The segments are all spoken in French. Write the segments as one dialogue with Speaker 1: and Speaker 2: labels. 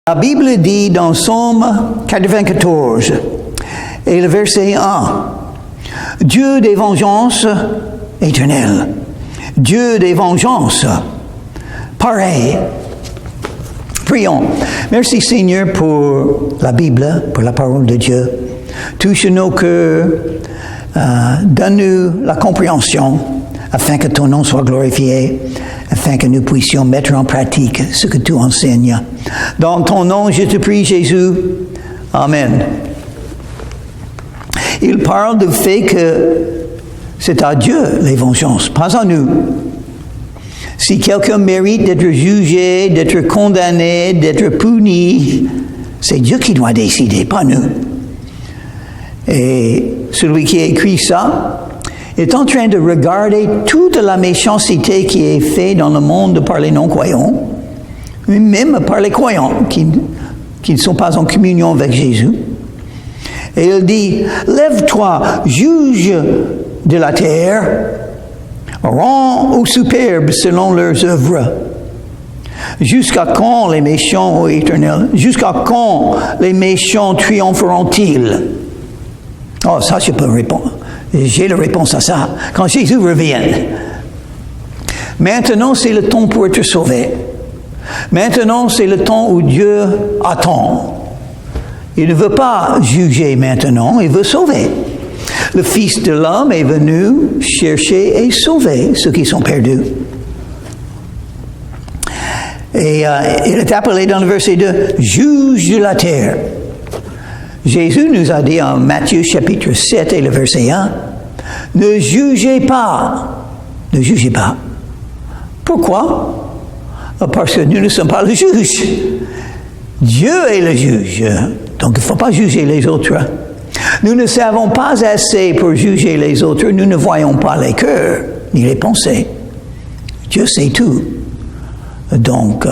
Speaker 1: La Bible dit dans Psaume 94 et le verset 1, Dieu des vengeances éternelles, Dieu des vengeances, pareil. Prions. Merci Seigneur pour la Bible, pour la parole de Dieu. Touche nos cœurs, donne-nous la compréhension afin que ton nom soit glorifié, afin que nous puissions mettre en pratique ce que tu enseignes. Dans ton nom, je te prie, Jésus. Amen. Il parle du fait que c'est à Dieu les vengeances, pas à nous. Si quelqu'un mérite d'être jugé, d'être condamné, d'être puni, c'est Dieu qui doit décider, pas nous. Et celui qui a écrit ça est en train de regarder toute la méchanceté qui est faite dans le monde par les non-croyants, même par les croyants qui ne sont pas en communion avec Jésus. Et il dit, lève-toi, juge de la terre, rends aux superbes selon leurs œuvres. Jusqu'à quand les méchants, ô Éternel? Jusqu'à quand les méchants triompheront-ils? Oh, ça, je peux répondre. J'ai la réponse à ça. Quand Jésus revient. Maintenant, c'est le temps pour être sauvé. Maintenant, c'est le temps où Dieu attend. Il ne veut pas juger maintenant, il veut sauver. Le Fils de l'homme est venu chercher et sauver ceux qui sont perdus. Et il est appelé dans le verset 2, juge de la terre. Jésus nous a dit en Matthieu chapitre 7 et le verset 1, ne jugez pas. Ne jugez pas. Pourquoi? Parce que nous ne sommes pas le juge. Dieu est le juge. Donc il ne faut pas juger les autres. Nous ne savons pas assez pour juger les autres. Nous ne voyons pas les cœurs ni les pensées. Dieu sait tout. Donc,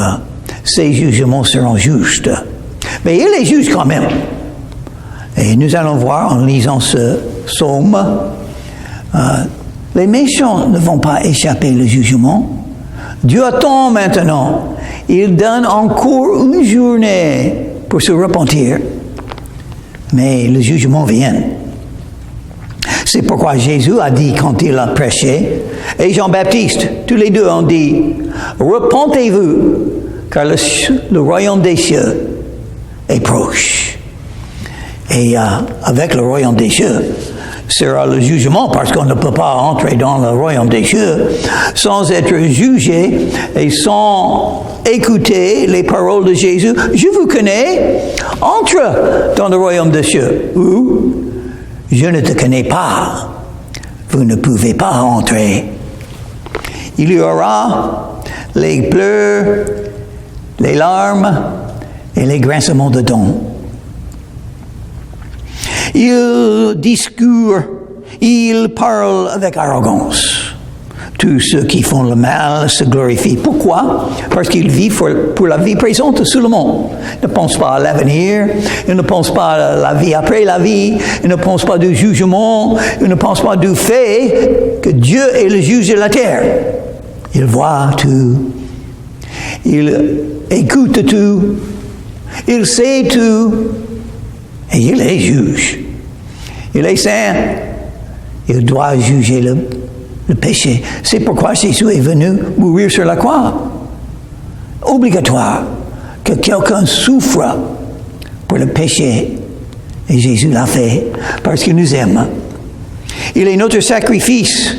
Speaker 1: ses jugements seront justes. Mais il les juge quand même. Et nous allons voir en lisant ce psaume, les méchants ne vont pas échapper le jugement. Dieu attend maintenant. Il donne encore une journée pour se repentir. Mais le jugement vient. C'est pourquoi Jésus a dit quand il a prêché, et Jean-Baptiste, tous les deux ont dit, repentez-vous, car le royaume des cieux est proche. Et avec le royaume des cieux sera le jugement, parce qu'on ne peut pas entrer dans le royaume des cieux sans être jugé et sans écouter les paroles de Jésus. Je vous connais, entre dans le royaume des cieux. Ou, je ne te connais pas, vous ne pouvez pas entrer. Il y aura les pleurs, les larmes et les grincements de dents. Il discourt, il parle avec arrogance. Tous ceux qui font le mal se glorifient. Pourquoi? Parce qu'ils vivent pour la vie présente seulement. Ils ne pensent pas à l'avenir, ils ne pensent pas à la vie après la vie, ils ne pensent pas du jugement, ils ne pensent pas du fait que Dieu est le juge de la terre. Il voit tout, il écoute tout, il sait tout, et il est juge. Il est saint. Il doit juger le péché. C'est pourquoi Jésus est venu mourir sur la croix. Obligatoire que quelqu'un souffre pour le péché. Et Jésus l'a fait parce qu'il nous aime. Il est notre sacrifice.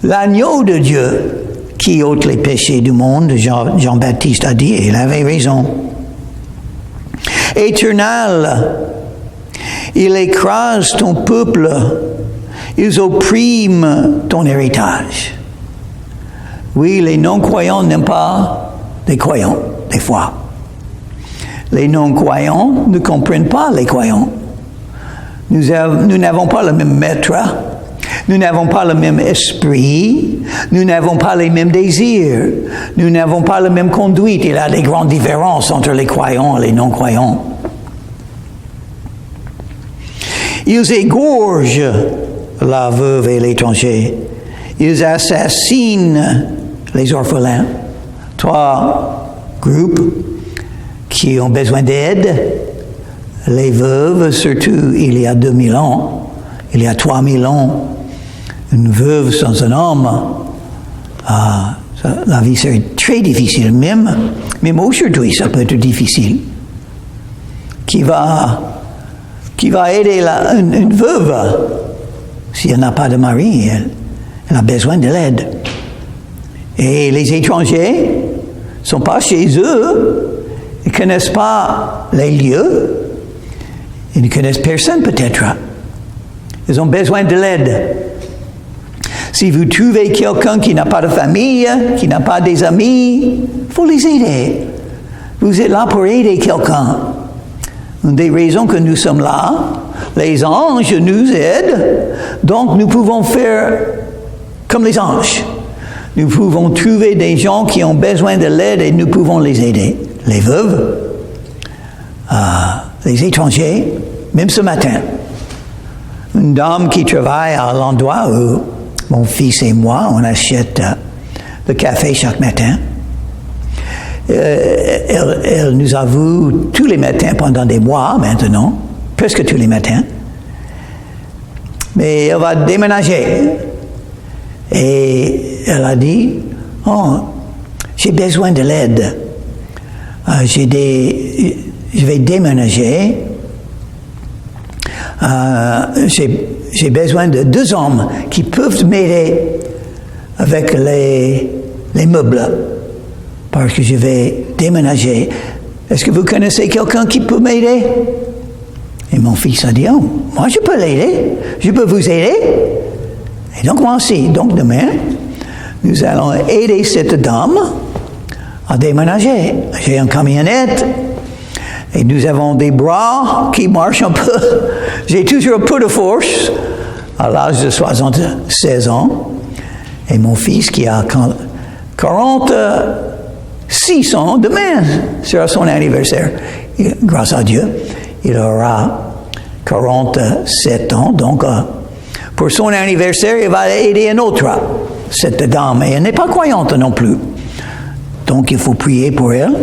Speaker 1: L'agneau de Dieu qui ôte les péchés du monde, Jean-Baptiste a dit, et il avait raison. Éternel, il écrase ton peuple, ils oppriment ton héritage. Oui, les non-croyants n'aiment pas les croyants, des fois. Les non-croyants ne comprennent pas les croyants. Nous n'avons pas le même maître, nous n'avons pas le même esprit, nous n'avons pas les mêmes désirs, nous n'avons pas la même conduite. Il y a des grandes différences entre les croyants et les non-croyants. Ils égorgent la veuve et l'étranger. Ils assassinent les orphelins. Trois groupes qui ont besoin d'aide, les veuves, surtout il y a 2000 ans, il y a 3000 ans, une veuve sans un homme, la vie serait très difficile, même aujourd'hui ça peut être difficile. Qui va aider une veuve si elle n'a pas de mari, elle a besoin de l'aide. Et les étrangers ne sont pas chez eux, ils ne connaissent pas les lieux, ils ne connaissent personne peut-être. Ils ont besoin de l'aide. Si vous trouvez quelqu'un qui n'a pas de famille, qui n'a pas des amis, il faut les aider. Vous êtes là pour aider quelqu'un. Une des raisons que nous sommes là, les anges nous aident, donc nous pouvons faire comme les anges. Nous pouvons trouver des gens qui ont besoin de l'aide et nous pouvons les aider. Les veuves, les étrangers, même ce matin. Une dame qui travaille à l'endroit où mon fils et moi, on achète le café chaque matin. Elle nous avoue tous les matins pendant des mois maintenant, presque tous les matins. Mais elle va déménager. Et elle a dit, j'ai besoin de l'aide. Je vais déménager. J'ai besoin de 2 hommes qui peuvent m'aider avec les meubles. Parce que je vais déménager. Est-ce que vous connaissez quelqu'un qui peut m'aider? Et mon fils a dit, moi je peux l'aider. Je peux vous aider. Et donc moi aussi. Donc demain, nous allons aider cette dame à déménager. J'ai une camionnette. Et nous avons des bras qui marchent un peu. J'ai toujours un peu de force à l'âge de 76 ans. Et mon fils qui a 46 ans, demain sera son anniversaire. Grâce à Dieu, il aura 47 ans. Donc, pour son anniversaire, il va aider une autre, cette dame. Et elle n'est pas croyante non plus. Donc, il faut prier pour elle.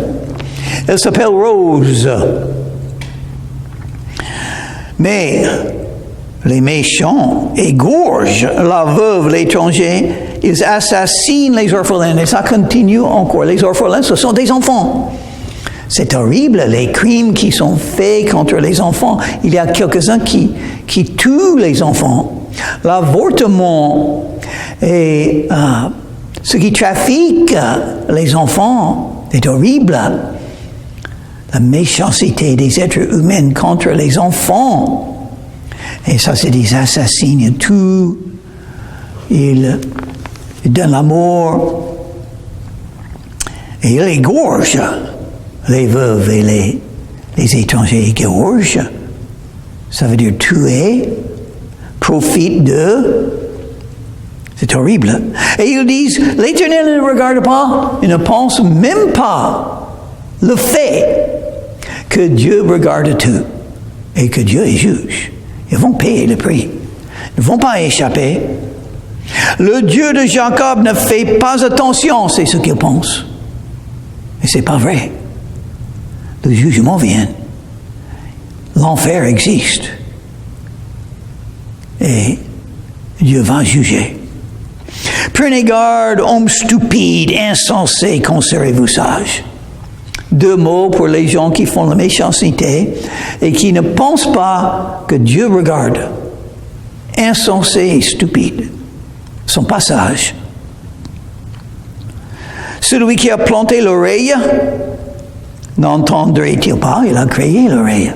Speaker 1: Elle s'appelle Rose. Mais les méchants égorgent la veuve, l'étranger. Ils assassinent les orphelins. Et ça continue encore. Les orphelins, ce sont des enfants. C'est horrible, les crimes qui sont faits contre les enfants. Il y a quelques-uns qui tuent les enfants. L'avortement et ce qui trafique les enfants est horrible. La méchanceté des êtres humains contre les enfants. Et ça, c'est des assassins. Ils tuent. Ils donnent l'amour. Et ils égorgent. Les veuves et les étrangers égorgent. Ça veut dire tuer, profitent d'eux. C'est horrible. Et ils disent, l'Éternel ne regarde pas, il ne pense même pas le fait que Dieu regarde tout et que Dieu est juge. Ils vont payer le prix. Ils ne vont pas échapper. Le Dieu de Jacob ne fait pas attention, c'est ce qu'ils pensent. Et ce n'est pas vrai. Le jugement vient. L'enfer existe. Et Dieu va juger. Prenez garde, hommes stupides, insensés, conservez-vous sages. 2 mots pour les gens qui font la méchanceté et qui ne pensent pas que Dieu regarde. Insensés et stupides. Ils ne sont pas sages. Celui qui a planté l'oreille, n'entendrait-il pas? Il a créé l'oreille.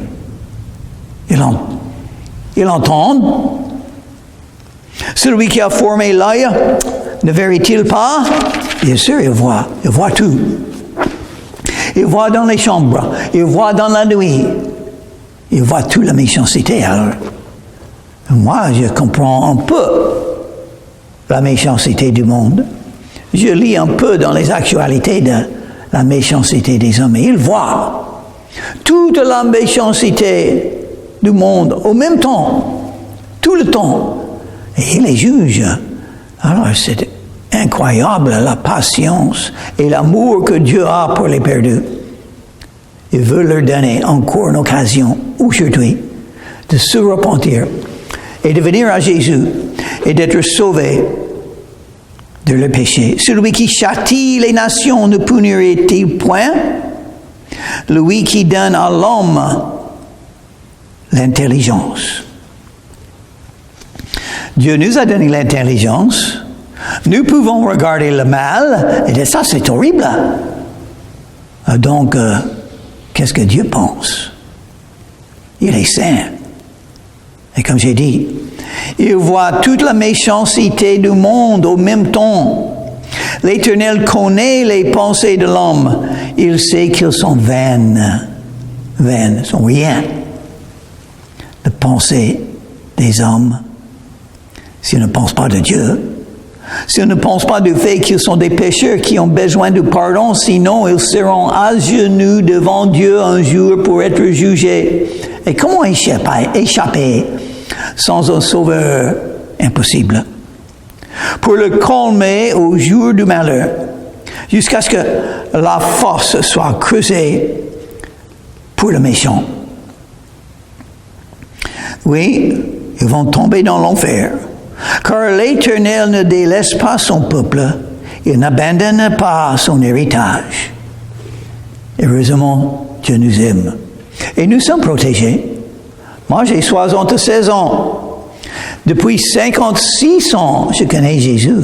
Speaker 1: Il entend. Celui qui a formé l'œil, ne verrait-il pas? Bien sûr, il voit tout. Il voit dans les chambres, il voit dans la nuit, il voit toute la méchanceté. Alors, moi, je comprends un peu la méchanceté du monde. Je lis un peu dans les actualités de la méchanceté des hommes et il voit toute la méchanceté du monde au même temps, tout le temps. Et il les juge. Alors c'est incroyable la patience et l'amour que Dieu a pour les perdus. Il veut leur donner encore une occasion, aujourd'hui, de se repentir et de venir à Jésus et d'être sauvés de leur péché. Celui qui châtie les nations ne punirait-il point? Lui qui donne à l'homme l'intelligence. Dieu nous a donné l'intelligence. Nous pouvons regarder le mal et dire ça c'est horrible. Donc, qu'est-ce que Dieu pense? Il est saint. Et comme j'ai dit, il voit toute la méchanceté du monde au même temps. L'Éternel connaît les pensées de l'homme. Il sait qu'ils sont vaines, sont rien. Les pensées des hommes, s'ils ne pensent pas de Dieu, s'ils ne pensent pas du fait qu'ils sont des pécheurs qui ont besoin de pardon, sinon ils seront à genoux devant Dieu un jour pour être jugés. Et comment échapper sans un sauveur? Impossible. Pour le calmer au jour du malheur, jusqu'à ce que la fosse soit creusée pour le méchant. Oui, ils vont tomber dans l'enfer. Car l'Éternel ne délaisse pas son peuple, il n'abandonne pas son héritage. Heureusement, Dieu nous aime. Et nous sommes protégés. Moi, j'ai 76 ans. Depuis 56 ans, je connais Jésus.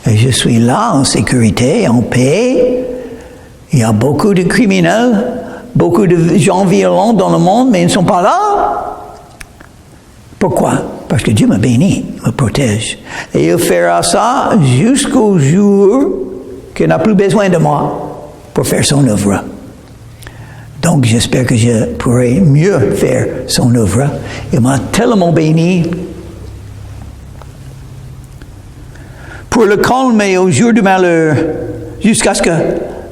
Speaker 1: Et je suis là en sécurité, en paix. Il y a beaucoup de criminels, beaucoup de gens violents dans le monde, mais ils ne sont pas là. Pourquoi? Parce que Dieu me bénit, me protège. Et il fera ça jusqu'au jour qu'il n'a plus besoin de moi pour faire son œuvre. Donc j'espère que je pourrai mieux faire son œuvre. Il m'a tellement béni. Pour le calmer au jour du malheur, jusqu'à ce que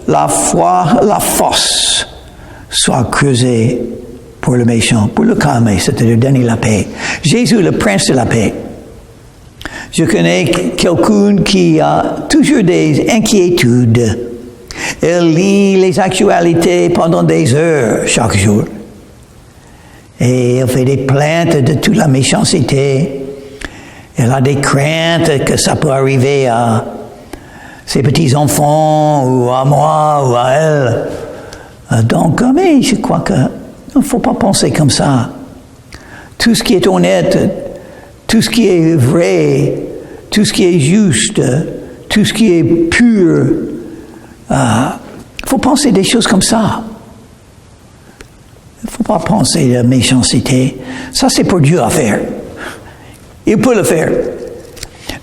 Speaker 1: la fosse soit creusée pour le méchant, pour le calmer, c'est-à-dire donner la paix. Jésus, le prince de la paix. Je connais quelqu'un qui a toujours des inquiétudes. Elle lit les actualités pendant des heures chaque jour. Et elle fait des plaintes de toute la méchanceté. Elle a des craintes que ça peut arriver à ses petits-enfants ou à moi ou à elle. Donc, mais je crois que il ne faut pas penser comme ça. Tout ce qui est honnête, tout ce qui est vrai, tout ce qui est juste, tout ce qui est pur, il faut penser des choses comme ça. Il ne faut pas penser de méchanceté. Ça, c'est pour Dieu à faire. Il peut le faire.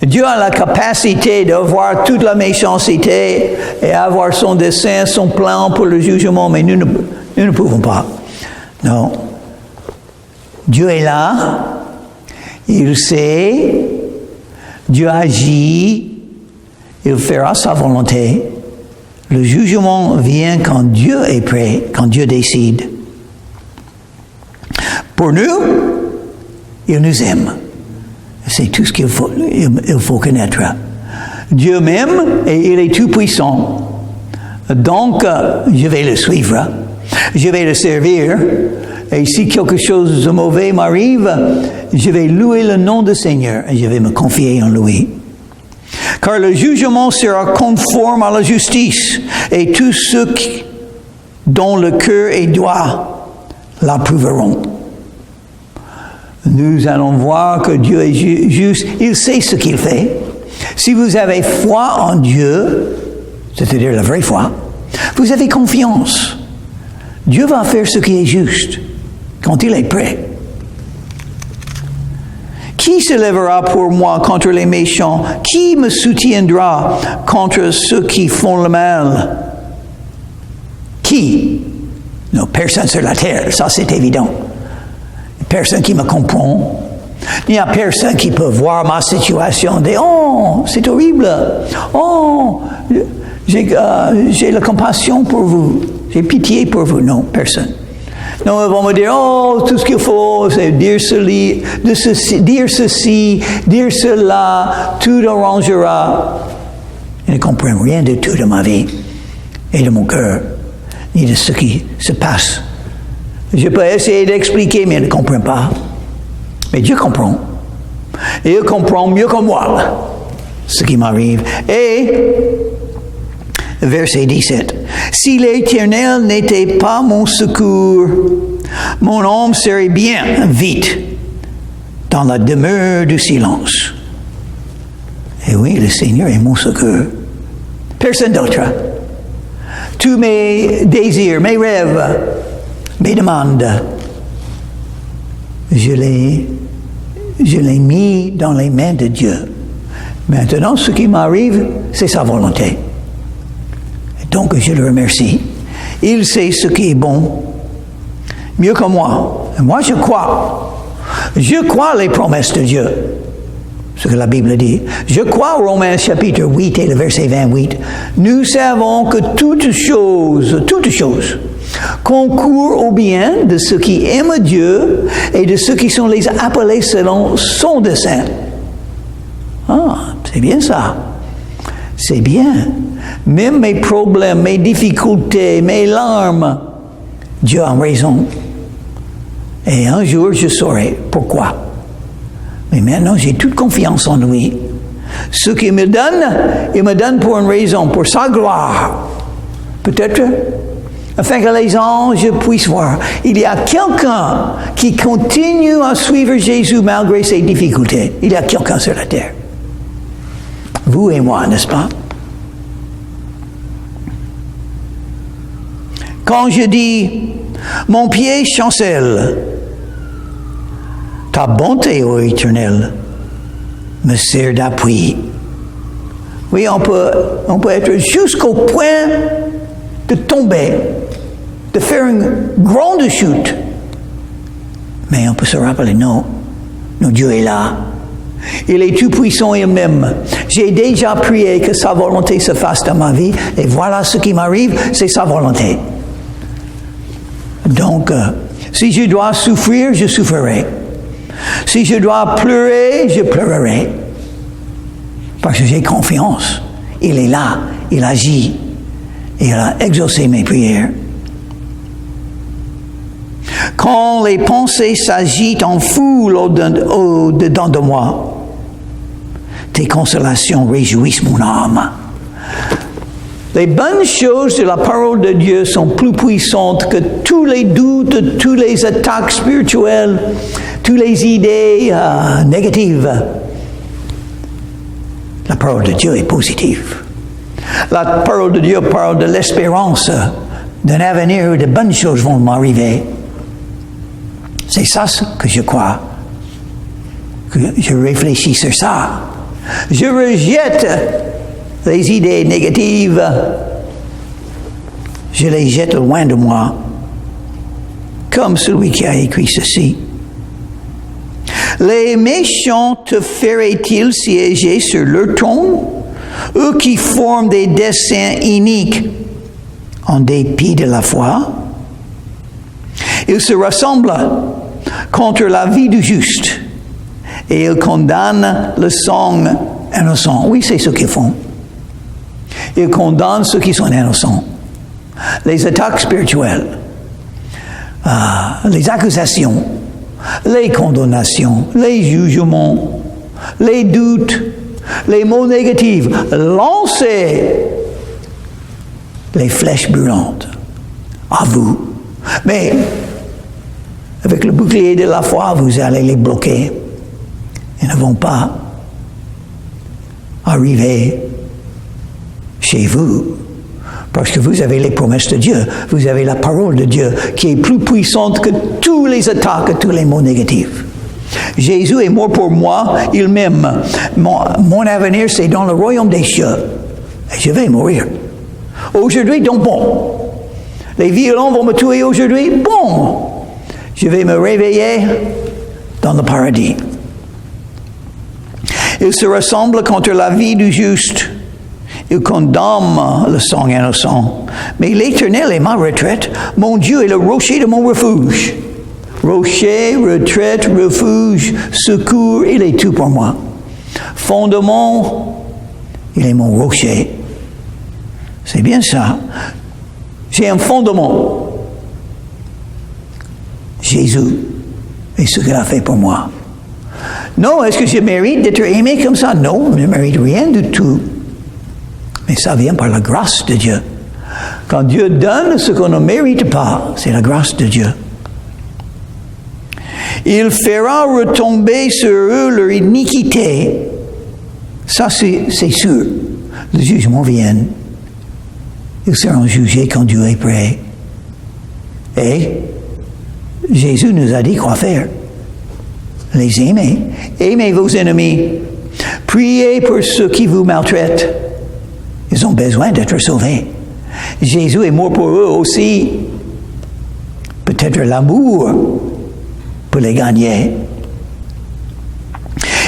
Speaker 1: Dieu a la capacité de voir toute la méchanceté et avoir son dessein, son plan pour le jugement, mais nous ne pouvons pas. Non. Dieu est là. Il sait. Dieu agit. Il fera sa volonté. Le jugement vient quand Dieu est prêt, quand Dieu décide. Pour nous, il nous aime. C'est tout ce qu'il faut connaître. Dieu m'aime et il est tout puissant. Donc, je vais le suivre. Je vais le servir. Et si quelque chose de mauvais m'arrive, je vais louer le nom du Seigneur et je vais me confier en lui. Car le jugement sera conforme à la justice et tous ceux dont le cœur est droit l'approuveront. Nous allons voir que Dieu est juste. Il sait ce qu'il fait. Si vous avez foi en Dieu, c'est-à-dire la vraie foi, vous avez confiance. Dieu va faire ce qui est juste quand il est prêt. Qui se lèvera pour moi contre les méchants? Qui me soutiendra contre ceux qui font le mal? Qui? Non, personne sur la terre, ça c'est évident. Personne qui me comprend. Il n'y a personne qui peut voir ma situation et dire « Oh, c'est horrible. Oh, j'ai la compassion pour vous. J'ai pitié pour vous. » Non, personne. Non, ils vont me dire « Oh, tout ce qu'il faut, c'est dire ceci, dire cela, tout arrangera. » Ils ne comprennent rien du tout de ma vie et de mon cœur. ni de ce qui se passe. Je peux essayer d'expliquer, mais il ne comprend pas. Mais Dieu comprend. Et il comprend mieux que moi ce qui m'arrive. Et, verset 17, « Si l'Éternel n'était pas mon secours, mon âme serait bien vite dans la demeure du silence. » Et oui, le Seigneur est mon secours. Personne d'autre. Tous mes désirs, mes rêves, mes demandes, je l'ai mis dans les mains de Dieu. Maintenant, ce qui m'arrive, c'est sa volonté. Et donc, je le remercie. Il sait ce qui est bon, mieux que moi. Et moi, je crois. Je crois les promesses de Dieu. Ce que la Bible dit. Je crois Romains chapitre 8 et le verset 28. Nous savons que toutes choses concourent au bien de ceux qui aiment Dieu et de ceux qui sont les appelés selon son dessein. Ah, c'est bien ça. C'est bien. Même mes problèmes, mes difficultés, mes larmes, Dieu a raison. Et un jour, je saurai pourquoi. Mais maintenant, j'ai toute confiance en lui. Ce qu'il me donne pour une raison, pour sa gloire. Peut-être, afin que les anges puissent voir. Il y a quelqu'un qui continue à suivre Jésus malgré ses difficultés. Il y a quelqu'un sur la terre. Vous et moi, n'est-ce pas? Quand je dis, mon pied chancelle, ta bonté, ô Éternel, me sert d'appui. Oui, on peut être jusqu'au point de tomber, de faire une grande chute. Mais on peut se rappeler, non, Dieu est là. Il est tout puissant et même. J'ai déjà prié que sa volonté se fasse dans ma vie, et voilà ce qui m'arrive, c'est sa volonté. Donc, si je dois souffrir, je souffrirai. Si je dois pleurer, je pleurerai. Parce que j'ai confiance. Il est là, il agit. Il a exaucé mes prières. Quand les pensées s'agitent en foule au-dedans de moi, tes consolations réjouissent mon âme. Les bonnes choses de la parole de Dieu sont plus puissantes que tous les doutes, toutes les attaques spirituelles, toutes les idées négatives. La parole de Dieu est positive. La parole de Dieu parle de l'espérance d'un avenir où de bonnes choses vont m'arriver. C'est ça ce que je crois. Que je réfléchis sur ça. Je rejette les idées négatives. Je les jette loin de moi. Comme celui qui a écrit ceci. Les méchants te feraient-ils siéger sur leur trône? Eux qui forment des desseins iniques en dépit de la foi? Ils se rassemblent contre la vie du juste et ils condamnent le sang innocent. Oui, c'est ce qu'ils font. Ils condamnent ceux qui sont innocents. Les attaques spirituelles, les accusations, les condamnations, les jugements, les doutes, les mots négatifs, lancez les flèches brûlantes à vous. Mais avec le bouclier de la foi, vous allez les bloquer. Ils ne vont pas arriver chez vous. Parce que vous avez les promesses de Dieu. Vous avez la parole de Dieu qui est plus puissante que tous les attaques, que tous les mots négatifs. Jésus est mort pour moi, il m'aime. Mon avenir, c'est dans le royaume des cieux. Et je vais mourir. Aujourd'hui, donc bon. Les violents vont me tuer aujourd'hui. Bon. Je vais me réveiller dans le paradis. Ils se rassemblent contre la vie du juste. Ils condamnent le sang innocent. Mais l'Éternel est ma retraite. Mon Dieu est le rocher de mon refuge. Rocher, retraite, refuge, secours, il est tout pour moi. Fondement, il est mon rocher. C'est bien ça. J'ai un fondement. Jésus et ce qu'il a fait pour moi. Non, est-ce que je mérite d'être aimé comme ça? Non, je ne mérite rien du tout. Mais ça vient par la grâce de Dieu. Quand Dieu donne ce qu'on ne mérite pas, c'est la grâce de Dieu. Il fera retomber sur eux leur iniquité. Ça, c'est sûr. Le jugement vient. Ils seront jugés quand Dieu est prêt. Et Jésus nous a dit quoi faire. Les aimer. Aimez vos ennemis. Priez pour ceux qui vous maltraitent. Ils ont besoin d'être sauvés. Jésus est mort pour eux aussi. Peut-être l'amour pour les gagner.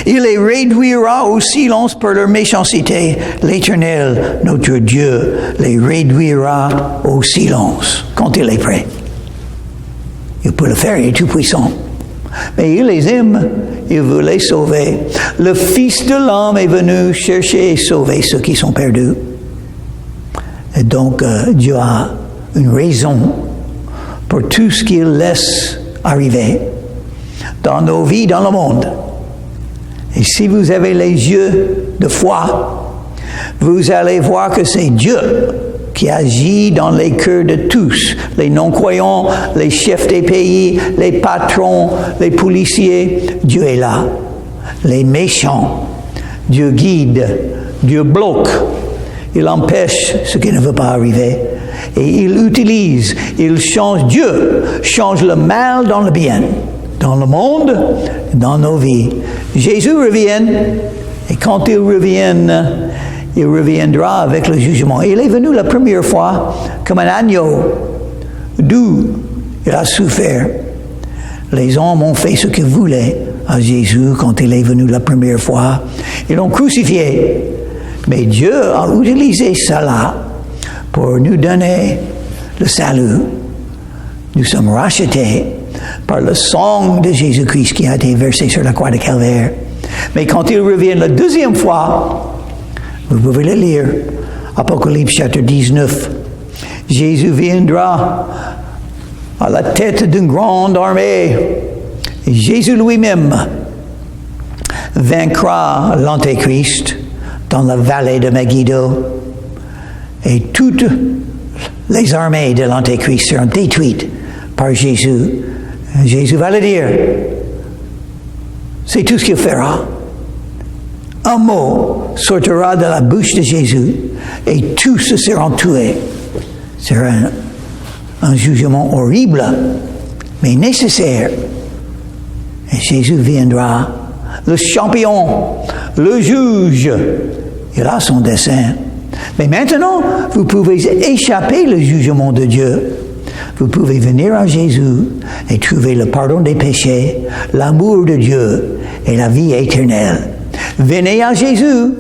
Speaker 1: Il les réduira au silence pour leur méchanceté. L'Éternel, notre Dieu, les réduira au silence quand il est prêt. Il peut le faire, il est tout-puissant. Mais il les aime, il veut les sauver. Le Fils de l'homme est venu chercher et sauver ceux qui sont perdus. Et donc, Dieu a une raison pour tout ce qu'il laisse arriver dans nos vies, dans le monde. Et si vous avez les yeux de foi, vous allez voir que c'est Dieu qui agit dans les cœurs de tous, les non-croyants, les chefs des pays, les patrons, les policiers. Dieu est là. Les méchants, Dieu guide, Dieu bloque. Il empêche ce qui ne veut pas arriver. Et il utilise, il change, Dieu change le mal dans le bien, dans le monde, dans nos vies. Jésus revient, et quand il revient, il reviendra avec le jugement. Il est venu la première fois comme un agneau, doux, il a souffert. Les hommes ont fait ce qu'ils voulaient à Jésus quand il est venu la première fois. Ils l'ont crucifié. Mais Dieu a utilisé cela pour nous donner le salut. Nous sommes rachetés par le sang de Jésus-Christ qui a été versé sur la croix de Calvaire. Mais quand il revient la deuxième fois, vous pouvez le lire, Apocalypse chapitre 19, Jésus viendra à la tête d'une grande armée. Et Jésus lui-même vaincra l'Antéchrist dans la vallée de Megiddo. Et toutes les armées de l'Antéchrist seront détruites par Jésus. Jésus va le dire. C'est tout ce qu'il fera. Un mot sortira de la bouche de Jésus et tous seront tués. C'est un jugement horrible, mais nécessaire. Et Jésus viendra, le champion, le juge. Il a son dessein. Mais maintenant, vous pouvez échapper le jugement de Dieu. Vous pouvez venir à Jésus et trouver le pardon des péchés, l'amour de Dieu et la vie éternelle. Venez à Jésus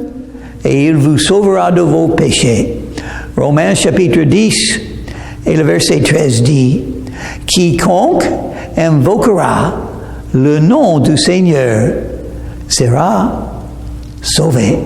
Speaker 1: et il vous sauvera de vos péchés. Romains chapitre 10 et le verset 13 dit, « Quiconque invoquera le nom du Seigneur sera sauvé. »